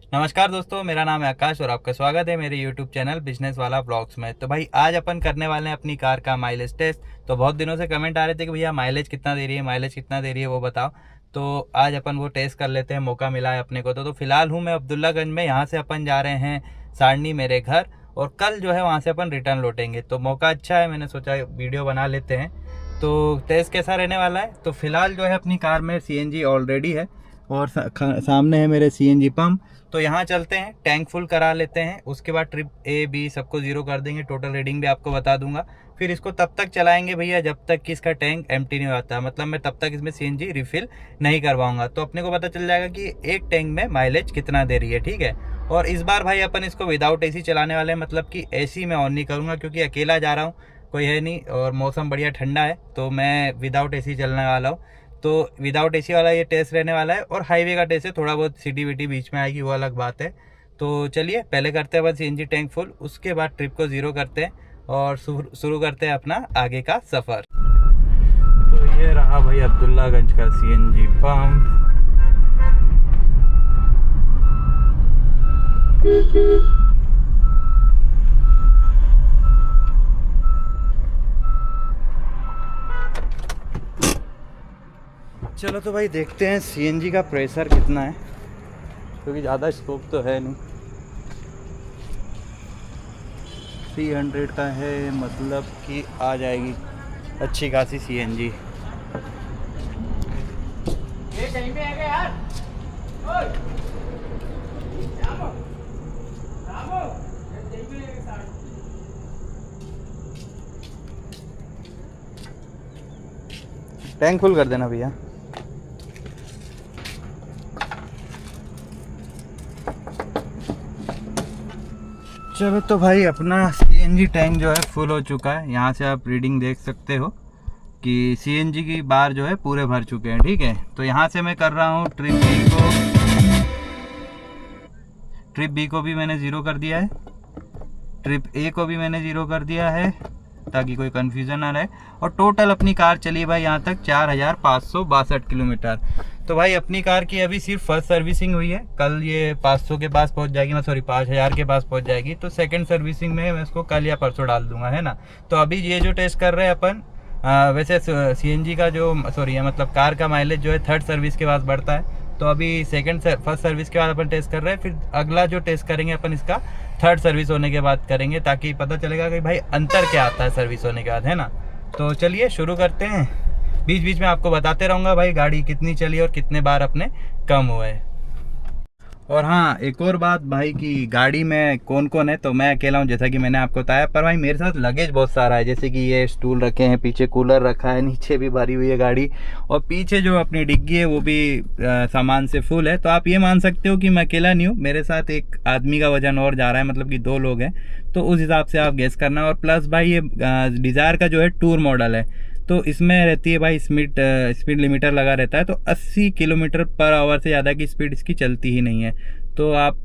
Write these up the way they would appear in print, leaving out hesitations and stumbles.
नमस्कार दोस्तों, मेरा नाम है आकाश और आपका स्वागत है मेरे YouTube चैनल बिजनेस वाला ब्लॉग्स में। तो भाई आज अपन करने वाले हैं अपनी कार का माइलेज टेस्ट। तो बहुत दिनों से कमेंट आ रहे थे कि भैया माइलेज कितना दे रही है, माइलेज कितना दे रही है वो बताओ। तो आज अपन वो टेस्ट कर लेते हैं, मौका मिला है अपने को। तो फिलहाल हूँ मैं अब्दुल्लागंज में। यहाँ से अपन जा रहे हैं सारनी मेरे घर, और कल जो है वहाँ से अपन रिटर्न लौटेंगे। तो मौका अच्छा है, मैंने सोचा वीडियो बना लेते हैं। तो टेस्ट कैसा रहने वाला है। तो फिलहाल जो है अपनी कार में CNG ऑलरेडी है और सामने है मेरे CNG पंप। तो यहाँ चलते हैं, टैंक फुल करा लेते हैं। उसके बाद ट्रिप A B सबको 0 कर देंगे। टोटल रीडिंग भी आपको बता दूंगा। फिर इसको तब तक चलाएंगे भैया जब तक कि इसका टैंक एम्प्टी नहीं होता, मतलब मैं तब तक इसमें CNG रिफिल नहीं करवाऊंगा। तो अपने को पता चल जाएगा कि एक टैंक में माइलेज कितना दे रही है, ठीक है। और इस बार भाई अपन इसको विदाउट AC चलाने वाले हैं, मतलब कि AC में ऑन नहीं करूँगा क्योंकि अकेला जा रहा हूँ, कोई है नहीं और मौसम बढ़िया ठंडा है। तो मैं विदाउट AC चलने वाला हूँ। तो विदाउट AC वाला ये टेस्ट रहने वाला है। और हाईवे का टेस्ट है, थोड़ा बहुत सिटी विटी बीच में आएगी, वो अलग बात है। तो चलिए पहले करते हैं बस CNG टैंक फुल, उसके बाद ट्रिप को 0 करते हैं और शुरू करते हैं अपना आगे का सफ़र। तो ये रहा भाई अब्दुल्लागंज का CNG पंप। चलो तो भाई देखते हैं CNG का प्रेशर कितना है, क्योंकि ज़्यादा स्कोप तो है नहीं। 300 का है, मतलब कि आ जाएगी अच्छी खासी CNG। ये कहीं पे है यार? ओए रामो, रामो, टैंक फुल कर देना भैया। चलो तो भाई अपना CNG टैंक जो है फुल हो चुका है। यहाँ से आप रीडिंग देख सकते हो कि CNG की बार जो है पूरे भर चुके हैं, ठीक है। तो यहाँ से मैं कर रहा हूँ ट्रिप B को भी मैंने 0 कर दिया है, ट्रिप A को भी मैंने 0 कर दिया है ताकि कोई कन्फ्यूज़न ना रहे। और टोटल अपनी कार चली भाई यहाँ तक 4562 किलोमीटर। तो भाई अपनी कार की अभी सिर्फ फर्स्ट सर्विसिंग हुई है, कल ये 500 के पास पहुँच जाएगी, 5000 के पास पहुँच जाएगी। तो सेकंड सर्विसिंग में मैं इसको कल या परसों डाल दूंगा, है ना। तो अभी ये जो टेस्ट कर रहे हैं अपन, वैसे CNG का जो मतलब कार का माइलेज जो है थर्ड सर्विस के बाद बढ़ता है। तो अभी फर्स्ट सर्विस के बाद अपन टेस्ट कर रहे हैं, फिर अगला जो टेस्ट करेंगे अपन इसका थर्ड सर्विस होने के बाद करेंगे, ताकि पता चलेगा कि भाई अंतर क्या आता है सर्विस होने के बाद, है ना। तो चलिए शुरू करते हैं। बीच बीच में आपको बताते रहूँगा भाई गाड़ी कितनी चली और कितने बार अपने कम हुए। और हाँ, एक और बात भाई की गाड़ी में कौन कौन है, तो मैं अकेला हूँ जैसा कि मैंने आपको बताया, पर भाई मेरे साथ लगेज बहुत सारा है। जैसे कि ये स्टूल रखे हैं, पीछे कूलर रखा है, नीचे भी भरी हुई है गाड़ी, और पीछे जो अपनी डिग्गी है वो भी सामान से फुल है। तो आप ये मान सकते हो कि मैं अकेला नहीं हूँ, मेरे साथ एक आदमी का वजन और जा रहा है, मतलब कि 2 लोग हैं। तो उस हिसाब से आप गेस करना। और प्लस भाई ये डिज़ायर का जो है टूर मॉडल है, तो इसमें रहती है भाई स्पीड लिमिटर लगा रहता है। तो 80 किलोमीटर पर आवर से ज़्यादा की स्पीड इसकी चलती ही नहीं है। तो आप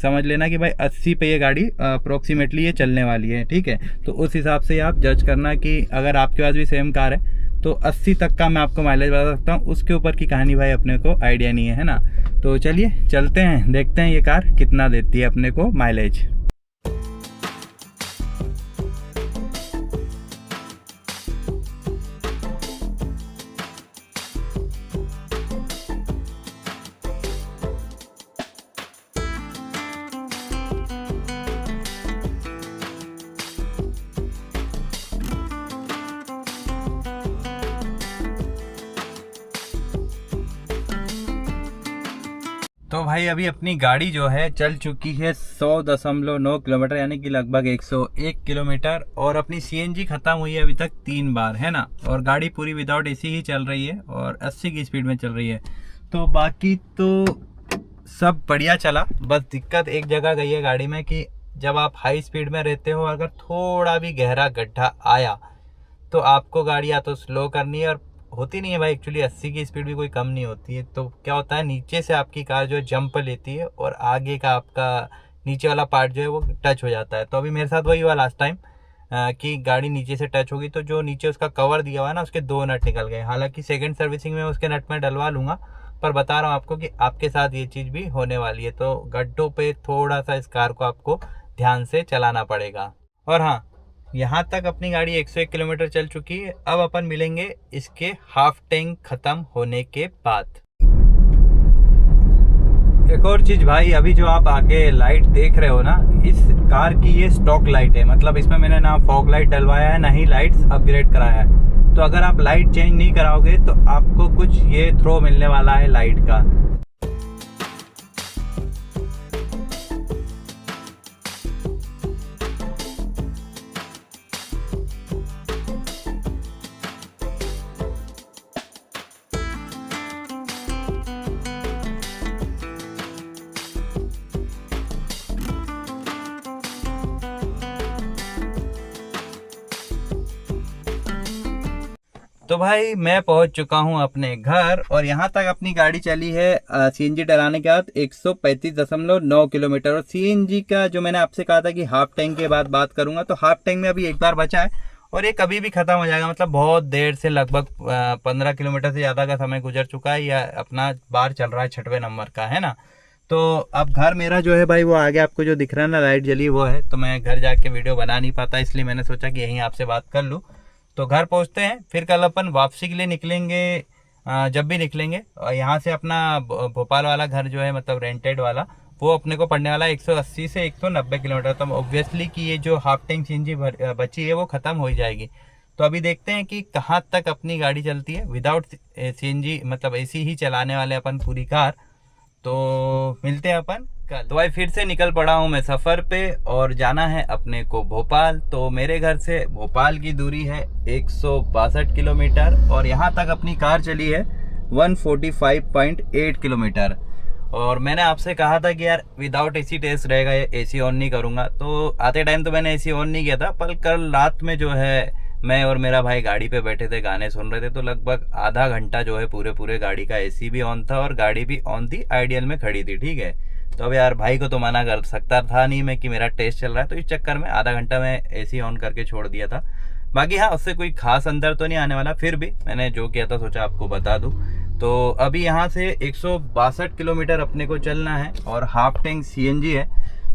समझ लेना कि भाई 80 पे ये गाड़ी अप्रोक्सीमेटली ये चलने वाली है, ठीक है। तो उस हिसाब से आप जज करना कि अगर आपके पास भी सेम कार है तो 80 तक का मैं आपको माइलेज बता सकता हूँ। उसके ऊपर की कहानी भाई अपने को आइडिया नहीं है ना। तो चलिए चलते हैं, देखते हैं ये कार कितना देती है अपने को माइलेज। तो भाई अभी अपनी गाड़ी जो है चल चुकी है 100.9 किलोमीटर, यानी कि लगभग 101 किलोमीटर। और अपनी CNG खत्म हुई है अभी तक 3 बार, है ना। और गाड़ी पूरी विदाउट AC ही चल रही है और 80 की स्पीड में चल रही है। तो बाकी तो सब बढ़िया चला, बस दिक्कत एक जगह गई है गाड़ी में कि जब आप हाई स्पीड में रहते हो, अगर थोड़ा भी गहरा गड्ढा आया तो आपको गाड़ी या तो स्लो करनी है, और होती नहीं है भाई एक्चुअली 80 की स्पीड भी कोई कम नहीं होती है। तो क्या होता है, नीचे से आपकी कार जो है जंप लेती है और आगे का आपका नीचे वाला पार्ट जो है वो टच हो जाता है। तो अभी मेरे साथ वही हुआ लास्ट टाइम कि गाड़ी नीचे से टच होगी, तो जो नीचे उसका कवर दिया हुआ है ना, उसके 2 नट निकल गए। हालांकि सेकंड सर्विसिंग में उसके नट में डलवा लूँगा, पर बता रहा हूँ आपको कि आपके साथ ये चीज़ भी होने वाली है। तो गड्ढों पे थोड़ा सा इस कार को आपको ध्यान से चलाना पड़ेगा। और हाँ, यहाँ तक अपनी गाड़ी 101 किलोमीटर चल चुकी है। अब अपन मिलेंगे इसके हाफ टैंक ख़त्म होने के बाद। एक और चीज़ भाई, अभी जो आप आगे लाइट देख रहे हो ना, इस कार की ये स्टॉक लाइट है। मतलब इसमें मैंने ना फॉग लाइट डलवाया है, ना ही लाइट्स अपग्रेड कराया है। तो अगर आप लाइट चेंज नहीं कराओगे तो आपको कुछ ये थ्रो मिलने वाला है लाइट का। तो भाई मैं पहुंच चुका हूं अपने घर, और यहां तक अपनी गाड़ी चली है सीएनजी डलाने के बाद 135.9 किलोमीटर। और सीएनजी का जो मैंने आपसे कहा था कि हाफ टैंक के बाद बात करूंगा, तो हाफ टैंक में अभी एक बार बचा है और ये कभी भी खत्म हो जाएगा। मतलब बहुत देर से, लगभग 15 किलोमीटर से ज़्यादा का समय गुजर चुका है। या अपना बार चल रहा है 6वें नंबर का, है ना। तो अब घर मेरा जो है भाई, वो आगे आपको जो दिख रहा है ना लाइट जली, वो है। तो मैं घर जाके वीडियो बना नहीं पाता, इसलिए मैंने सोचा कि यहीं आपसे बात कर लूँ। तो घर पहुंचते हैं, फिर कल अपन वापसी के लिए निकलेंगे। जब भी निकलेंगे, और यहाँ से अपना भोपाल वाला घर जो है, मतलब रेंटेड वाला, वो अपने को पड़ने वाला है 180 से 190 किलोमीटर। तो ऑब्वियसली कि ये जो हाफ टैंक सीएनजी बची है वो ख़त्म हो जाएगी। तो अभी देखते हैं कि कहाँ तक अपनी गाड़ी चलती है विदाउट सीएनजी, मतलब एसी ही चलाने वाले अपन पूरी कार। तो मिलते हैं अपन कल। तो भाई फिर से निकल पड़ा हूँ मैं सफ़र पे, और जाना है अपने को भोपाल। तो मेरे घर से भोपाल की दूरी है 162 किलोमीटर, और यहाँ तक अपनी कार चली है 145.8 किलोमीटर। और मैंने आपसे कहा था कि यार विदाउट एसी टेस्ट रहेगा, ये एसी ऑन नहीं करूँगा। तो आते टाइम तो मैंने एसी ऑन नहीं किया था, पर कल रात में जो है मैं और मेरा भाई गाड़ी पे बैठे थे, गाने सुन रहे थे। तो लगभग आधा घंटा जो है पूरे गाड़ी का एसी भी ऑन था और गाड़ी भी ऑन थी, आइडियल में खड़ी थी, ठीक है। तो अब यार भाई को तो मना कर सकता था नहीं मैं कि मेरा टेस्ट चल रहा है, तो इस चक्कर में आधा घंटा मैं एसी ऑन करके छोड़ दिया था। बाकी हाँ, उससे कोई खास अंदर तो नहीं आने वाला, फिर भी मैंने जो किया था सोचा आपको बता दूं। तो अभी यहाँ से 162 किलोमीटर अपने को चलना है, और हाफ टैंक सीएनजी है।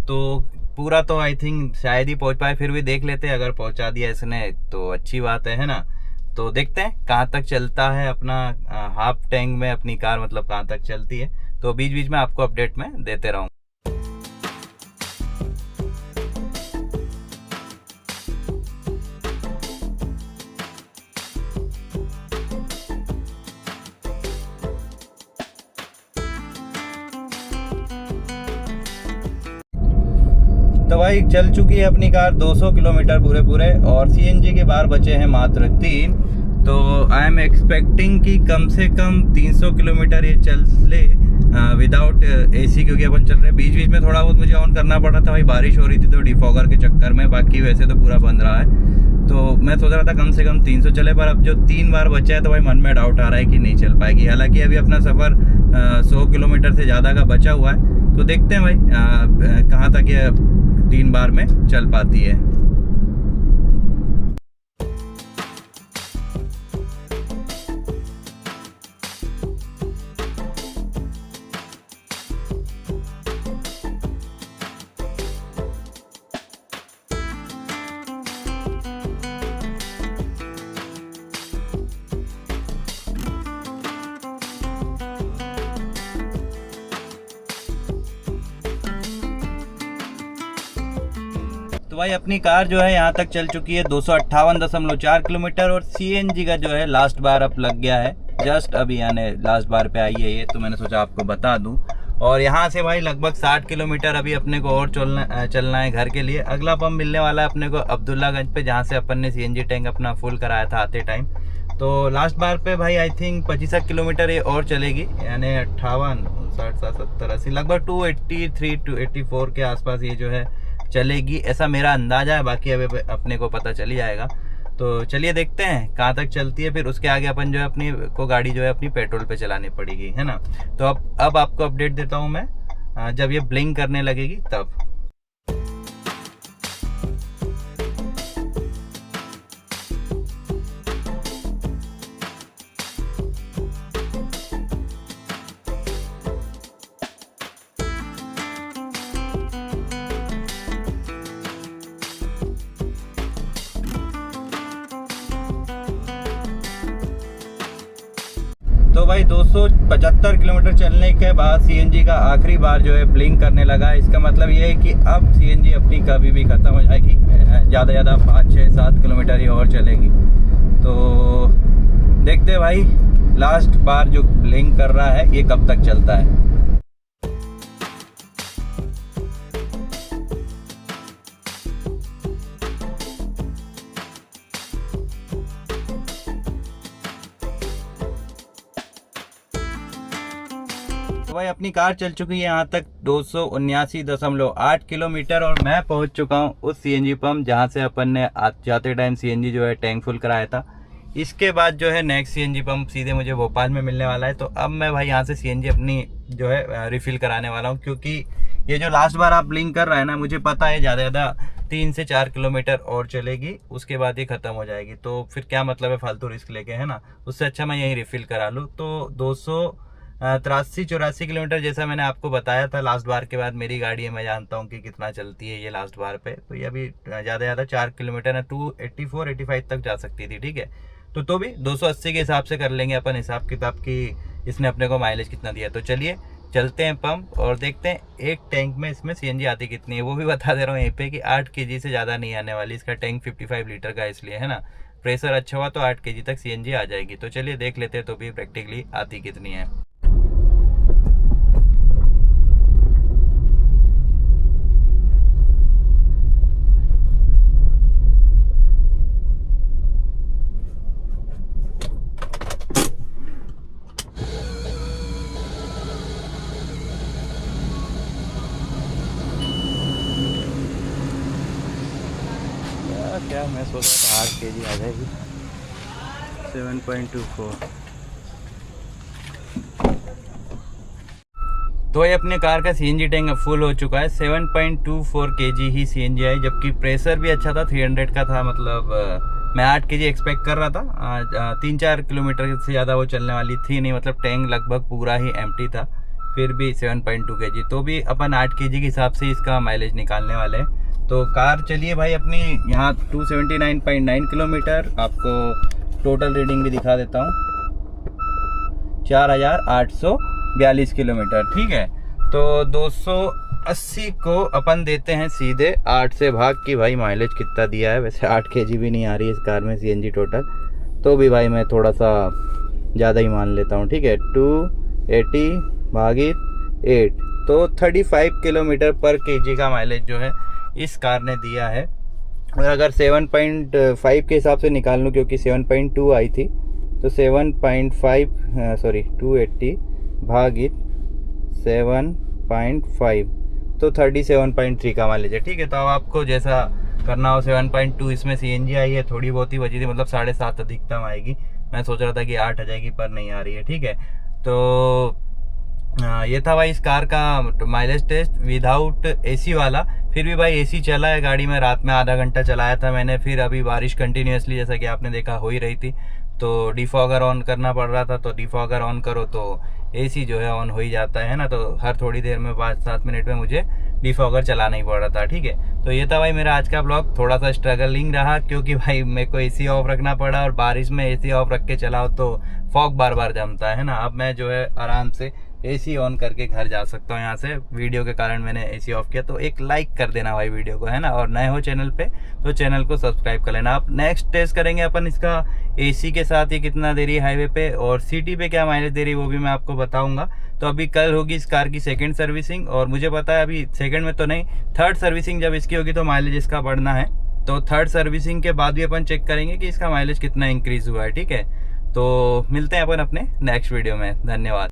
तो पूरा तो आई थिंक शायद ही पहुँच पाए, फिर भी देख लेते हैं। अगर पहुँचा दिया इसने तो अच्छी बात है ना। तो देखते हैं कहाँ तक चलता है अपना हाफ टैंक में अपनी कार, मतलब कहाँ तक चलती है। तो बीच बीच में आपको अपडेट में देते रहूँगा। तो भाई चल चुकी है अपनी कार 200 किलोमीटर पूरे, और सीएनजी के बार बचे हैं मात्र 3। तो आई एम एक्सपेक्टिंग कि कम से कम 300 किलोमीटर ये चल ले विदाउट एसी, क्योंकि अपन चल रहे हैं। बीच बीच में थोड़ा बहुत मुझे ऑन करना पड़ा था भाई, बारिश हो रही थी तो डिफॉगर के चक्कर में। बाकी वैसे तो पूरा बंद रहा है। तो मैं सोच रहा था कम से कम 300 चले, पर अब जो 3 बार बचा है तो भाई मन में डाउट आ रहा है कि नहीं चल पाएगी। हालांकि अभी अपना सफ़र 100 किलोमीटर से ज़्यादा का बचा हुआ है। तो देखते हैं भाई कहाँ तक ये 3 बार में चल पाती है। तो भाई अपनी कार जो है यहाँ तक चल चुकी है 258.4 किलोमीटर, और सीएनजी का जो है लास्ट बार अब लग गया है, जस्ट अभी यानी लास्ट बार पे आई है ये। तो मैंने सोचा आपको बता दूं। और यहाँ से भाई लगभग 60 किलोमीटर अभी अपने को और चलना है घर के लिए। अगला पंप मिलने वाला है अपने को अब्दुल्लागंज पे, जहाँ से अपन ने सीएनजी टैंक अपना फुल कराया था आते टाइम। तो लास्ट बार पे भाई आई थिंक 25 किलोमीटर ये और चलेगी, यानी 58, 60, 70, 80, लगभग 283, 284 के आसपास ये जो है चलेगी, ऐसा मेरा अंदाजा है। बाकी अभी अपने को पता चल ही जाएगा। तो चलिए देखते हैं कहाँ तक चलती है, फिर उसके आगे अपन जो है अपनी को गाड़ी जो है अपनी पेट्रोल पे चलानी पड़ेगी, है ना। तो अब आपको अपडेट देता हूँ मैं जब ये ब्लिंक करने लगेगी तब। भाई 275 किलोमीटर चलने के बाद सीएनजी का आखिरी बार जो है ब्लिंक करने लगा। इसका मतलब ये है कि अब सीएनजी अपनी कभी भी ख़त्म हो जाएगी, ज़्यादा 5, 6, 7 किलोमीटर ही और चलेगी। तो देखते हैं भाई लास्ट बार जो ब्लिंक कर रहा है ये कब तक चलता है। तो भाई अपनी कार चल चुकी है यहाँ तक 279.8 किलोमीटर और मैं पहुँच चुका हूँ उस सीएनजी पंप जहाँ से अपन ने जाते टाइम सीएनजी जो है टैंक फुल कराया था। इसके बाद जो है नेक्स्ट सीएनजी पंप सीधे मुझे भोपाल में मिलने वाला है। तो अब मैं भाई यहाँ से सीएनजी अपनी जो है रिफ़िल कराने वाला हूँ, क्योंकि ये जो लास्ट बार आप ब्लिंक कर रहा है ना, मुझे पता है ज़्यादा 3 से 4 किलोमीटर और चलेगी, उसके बाद ही ख़त्म हो जाएगी। तो फिर क्या मतलब है फालतू रिस्क लेके, है ना। उससे अच्छा मैं यहीं रिफ़िल करा लूँ। तो 283-84 किलोमीटर जैसा मैंने आपको बताया था लास्ट बार के बाद मेरी गाड़ी है, मैं जानता हूँ कि कितना चलती है ये लास्ट बार पे। तो ये अभी ज़्यादा 4 किलोमीटर है, 284-85 तक जा सकती थी, ठीक है। तो भी 280 के हिसाब से कर लेंगे अपन हिसाब किताब की इसने अपने को माइलेज कितना दिया। तो चलिए चलते हैं पंप और देखते हैं एक टैंक में इसमें सीएनजी आती कितनी है। वो भी बता दे रहा हूँ यहीं पे कि 8 kg से ज़्यादा नहीं आने वाली। इसका टैंक 55 लीटर का इसलिए, है ना। प्रेशर अच्छा हुआ तो 8 kg तक सीएनजी आ जाएगी। तो चलिए देख लेते हैं तो भी प्रैक्टिकली आती कितनी है। क्या मैं सोच रहा था 8 kg आ जाएगी। 7.24। तो ये अपने कार का सीएनजी टैंक फुल हो चुका है। 7.24 kg ही सीएनजी आई, जबकि प्रेशर भी अच्छा था, 300 का था। मतलब मैं 8 kg एक्सपेक्ट कर रहा था। 3-4 किलोमीटर से ज़्यादा वो चलने वाली थी नहीं, मतलब टैंक लगभग पूरा ही एम्प्टी था। फिर भी 7.2 kg, तो भी अपन 8 kg के हिसाब से इसका माइलेज निकालने वाले हैं। तो कार चलिए भाई अपनी यहाँ 279.9 किलोमीटर, आपको टोटल रीडिंग भी दिखा देता हूँ, 4842 किलोमीटर, ठीक है। तो 280 को अपन देते हैं सीधे 8 से भाग की भाई माइलेज कितना दिया है। वैसे 8 kg भी नहीं आ रही है इस कार में सीएनजी टोटल, तो भी भाई मैं थोड़ा सा ज़्यादा ही मान लेता हूँ, ठीक है। 280 भागित 8 तो 35 किलोमीटर पर kg का माइलेज जो है इस कार ने दिया है। और अगर 7.5 के हिसाब से निकाल लूँ, क्योंकि 7.2 आई थी, तो 280 भागित 7.5 तो 37.3 का माइलेज है, ठीक है। तो अब आपको जैसा करना हो, 7.2 इसमें सीएनजी आई है, थोड़ी बहुत ही बची थी, मतलब 7.5 अधिकतम आएगी। मैं सोच रहा था कि 8 आ जाएगी, पर नहीं आ रही है, ठीक है। तो ये था भाई इस कार का माइलेज टेस्ट विदाउट एसी वाला। फिर भी भाई एसी चला है गाड़ी में, रात में आधा घंटा चलाया था मैंने। फिर अभी बारिश कंटिन्यूसली जैसा कि आपने देखा हो ही रही थी, तो डिफॉगर ऑन करना पड़ रहा था। तो डिफॉगर ऑन करो तो एसी जो है ऑन हो ही जाता है ना। तो हर थोड़ी देर में 5-7 मिनट में मुझे डिफॉगर चलाना ही पड़ रहा था, ठीक है। तो ये था भाई मेरा आज का ब्लॉग। थोड़ा सा स्ट्रगलिंग रहा, क्योंकि भाई मेरे को एसी ऑफ रखना पड़ा, और बारिश में एसी ऑफ रख के चलाओ तो फॉग बार बार जमता है ना। अब मैं जो है आराम से एसी ऑन करके घर जा सकता हूँ यहाँ से। वीडियो के कारण मैंने एसी ऑफ किया, तो एक लाइक कर देना भाई वीडियो को, है ना। और नए हो चैनल पे तो चैनल को सब्सक्राइब कर लेना। आप नेक्स्ट टेस्ट करेंगे अपन इसका एसी के साथ ही कितना दे रही है हाईवे पे, और सिटी पे क्या माइलेज दे रही है वो भी मैं आपको बताऊंगा। तो अभी कल होगी इस कार की सेकंड सर्विसिंग, और मुझे पता है अभी सेकंड में तो नहीं, थर्ड सर्विसिंग जब इसकी होगी तो माइलेज इसका बढ़ना है। तो थर्ड सर्विसिंग के बाद भी अपन चेक करेंगे कि इसका माइलेज कितना इंक्रीज हुआ है, ठीक है। तो मिलते हैं अपन अपने नेक्स्ट वीडियो में। धन्यवाद।